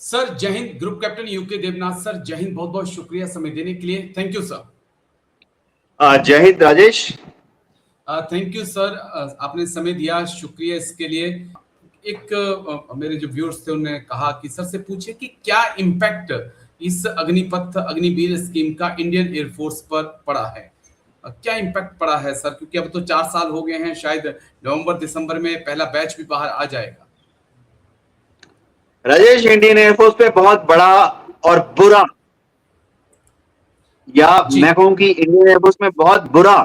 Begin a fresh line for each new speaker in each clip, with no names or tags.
Sir जय हिंद। Group captain UK Devnath sir, जय हिंद। बहुत बहुत शुक्रिया समय देने के लिए। Thank you sir.
जय हिंद राजेश।
थैंक यू सर, आपने समय दिया, शुक्रिया इसके लिए। मेरे जो व्यूअर्स थे उन्होंने कहा कि सर से पूछे कि क्या इम्पैक्ट इस अग्निपथ अग्निवीर स्कीम का इंडियन एयरफोर्स पर पड़ा है। क्या इम्पैक्ट पड़ा है सर, क्योंकि अब तो 4 साल हो गए हैं, शायद नवंबर दिसंबर में पहला बैच भी बाहर आ जाएगा।
राजेश, इंडियन एयरफोर्स पे बहुत बड़ा और बुरा, या मैं कहूं कि इंडियन एयरफोर्स में बहुत बुरा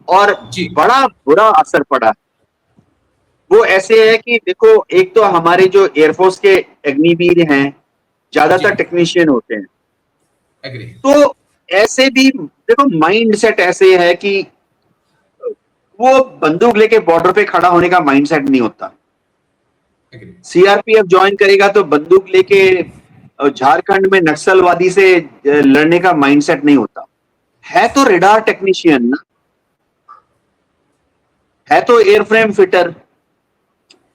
और बड़ा बुरा असर पड़ा। वो ऐसे है कि देखो, एक तो हमारे जो एयरफोर्स के अग्निवीर हैं ज्यादातर टेक्नीशियन होते हैं।
एग्री।
तो ऐसे भी देखो, माइंड सेट ऐसे है कि वो बंदूक लेके बॉर्डर पे खड़ा होने का माइंड सेट नहीं होता। सीआरपीएफ ज्वाइन करेगा तो बंदूक लेके झारखंड में नक्सलवादी से लड़ने का माइंडसेट नहीं होता है। तो रेडार टेक्नीशियन ना, है तो एयरफ्रेम फिटर,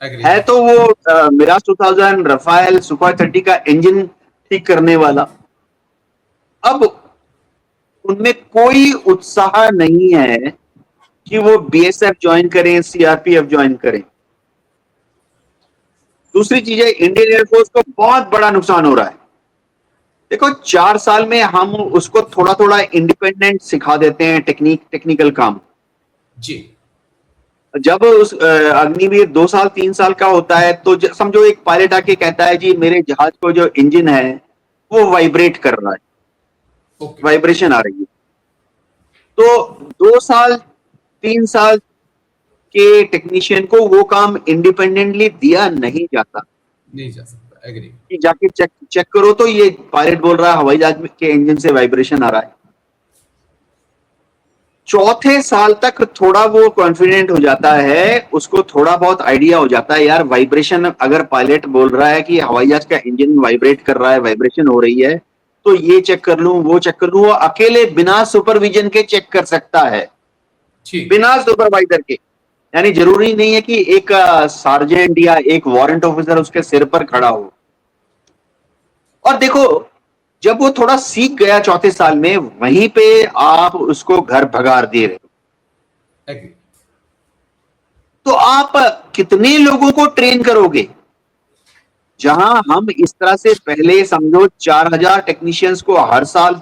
है तो वो मिराज 2000, रफाल, सुखोई 30 का इंजन ठीक करने वाला। अब उनमें कोई उत्साह नहीं है कि वो बीएसएफ ज्वाइन करें, सीआरपीएफ ज्वाइन करें। दूसरी चीज है, इंडियन एयरफोर्स को बहुत बड़ा नुकसान हो रहा है। देखो, 4 साल में हम उसको थोड़ा थोड़ा इंडिपेंडेंट सिखा देते हैं, टेक्निकल काम
जी।
जब उस अग्निवीर 2 साल 3 साल का होता है तो समझो एक पायलट आके कहता है जी मेरे जहाज को जो इंजन है वो वाइब्रेट कर रहा है, वाइब्रेशन आ रही है। तो 2 साल 3 साल के टेक्नीशियन को वो काम इंडिपेंडेंटली दिया नहीं जा
सकता। एग्री।
कि जाके चेक करो तो ये पायलट बोल रहा है हवाई जहाज के इंजन से वाइब्रेशन आ रहा है। चौथे साल तक थोड़ा वो कॉन्फिडेंट हो जाता है, उसको थोड़ा बहुत आइडिया हो जाता है, यार वाइब्रेशन, अगर पायलट बोल रहा है कि हवाई जहाज का इंजन वाइब्रेट कर रहा है, वाइब्रेशन हो रही है, तो ये चेक कर लूं, वो चेक कर लूं। वो अकेले बिना सुपरविजन के चेक कर सकता है, बिना सुपरवाइजर के। यानी जरूरी नहीं है कि एक सार्जेंट या एक वारंट ऑफिसर उसके सिर पर खड़ा हो। और देखो, जब वो थोड़ा सीख गया चौथे साल में, वहीं पे आप उसको घर भगार दे रहे हो। तो आप कितने लोगों को ट्रेन करोगे? जहां हम इस तरह से पहले समझो 4000 टेक्नीशियंस को हर साल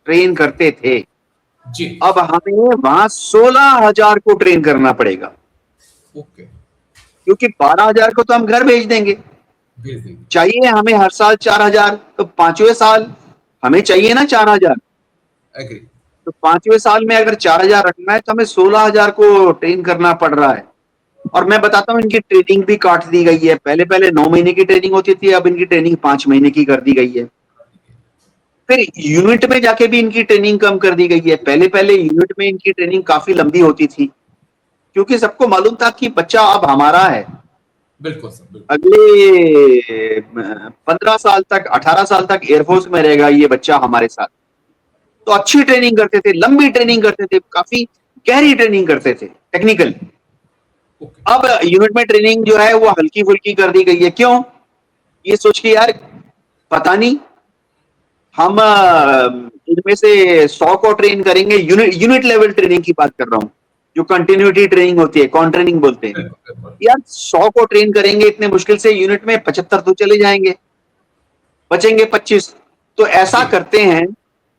ट्रेन करते थे,
जी।
अब हमें वहां 16000 को ट्रेन करना पड़ेगा। क्योंकि 12000 को तो हम घर भेज देंगे, चाहिए हमें हर साल 4000, तो 5वें साल हमें चाहिए ना 4000। तो 5वें साल में अगर 4000 रखना है तो हमें 16000 को ट्रेन करना पड़ रहा है। और मैं बताता हूँ, इनकी ट्रेनिंग भी काट दी गई है। पहले 9 महीने की ट्रेनिंग होती थी, अब इनकी ट्रेनिंग 5 महीने की कर दी गई है। फिर यूनिट में जाके भी इनकी ट्रेनिंग कम कर दी गई है। पहले यूनिट में इनकी ट्रेनिंग काफी लंबी होती थी, क्योंकि सबको मालूम था कि बच्चा अब हमारा है।
बिल्कुल सर।
अगले 15 साल तक, 18 साल तक एयरफोर्स में रहेगा ये बच्चा हमारे साथ। तो अच्छी ट्रेनिंग करते थे, लंबी ट्रेनिंग करते थे, काफी गहरी ट्रेनिंग करते थे, टेक्निकल। अब यूनिट में ट्रेनिंग जो है वो हल्की फुल्की कर दी गई है। क्यों? ये सोच के यार पता नहीं, हम इनमें से 100 को ट्रेन करेंगे। यूनिट लेवल ट्रेनिंग की बात कर रहा हूं, जो कंटिन्यूटी ट्रेनिंग होती है, कॉन ट्रेनिंग बोलते हैं। यार 100 को ट्रेन करेंगे इतने मुश्किल से, यूनिट में 75 तो चले जाएंगे, बचेंगे 25। तो ऐसा करते हैं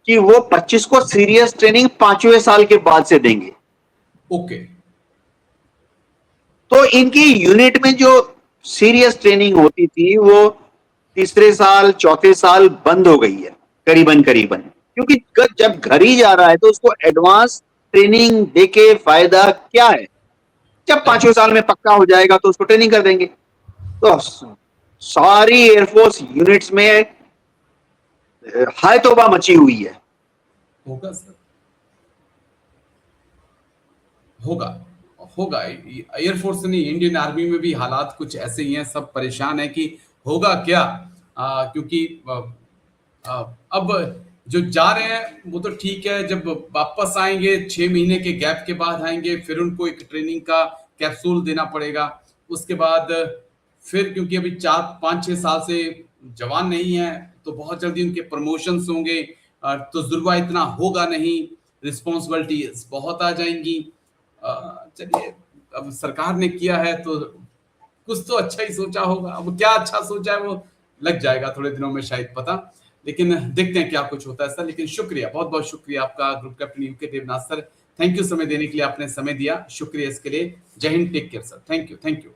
कि वो 25 को सीरियस ट्रेनिंग 5वें साल के बाद से देंगे। तो इनकी यूनिट में जो सीरियस ट्रेनिंग होती थी वो तीसरे साल, चौथे साल बंद हो गई है करीबन, क्योंकि जब घर ही जा रहा है तो उसको एडवांस ट्रेनिंग देके फायदा क्या है? जब 5वें साल में पक्का हो जाएगा तो उसको ट्रेनिंग कर देंगे। तो सारी एयरफोर्स यूनिट्स में हाय तौबा मची हुई है।
होगा सर, होगा। एयरफोर्स नहीं, इंडियन आर्मी में भी हालात कुछ ऐसे ही हैं, सब परेशान है कि होगा क्या। क्योंकि अब जो जा रहे हैं वो तो ठीक है, जब वापस आएंगे 6 महीने के गैप के बाद आएंगे, फिर उनको एक ट्रेनिंग का कैप्सूल देना पड़ेगा। उसके बाद फिर, क्योंकि अभी 4 5 6 साल से जवान नहीं है तो बहुत जल्दी उनके प्रमोशंस होंगे, तो जुर्मा इतना होगा नहीं, रिस्पॉन्सिबिलिटीज बहुत आ जाएंगी। चलिए, अब सरकार ने किया है तो कुछ तो अच्छा ही सोचा होगा, अब क्या अच्छा सोचा है वो लग जाएगा थोड़े दिनों में शायद पता, लेकिन देखते हैं क्या कुछ होता है सर। लेकिन शुक्रिया, बहुत बहुत शुक्रिया आपका group captain UK Devnath sir, thank you समय देने के लिए, आपने समय दिया, शुक्रिया इसके लिए। जय हिंद, take care sir, thank you, thank you,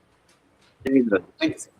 जय हिंद।
Thank you sir.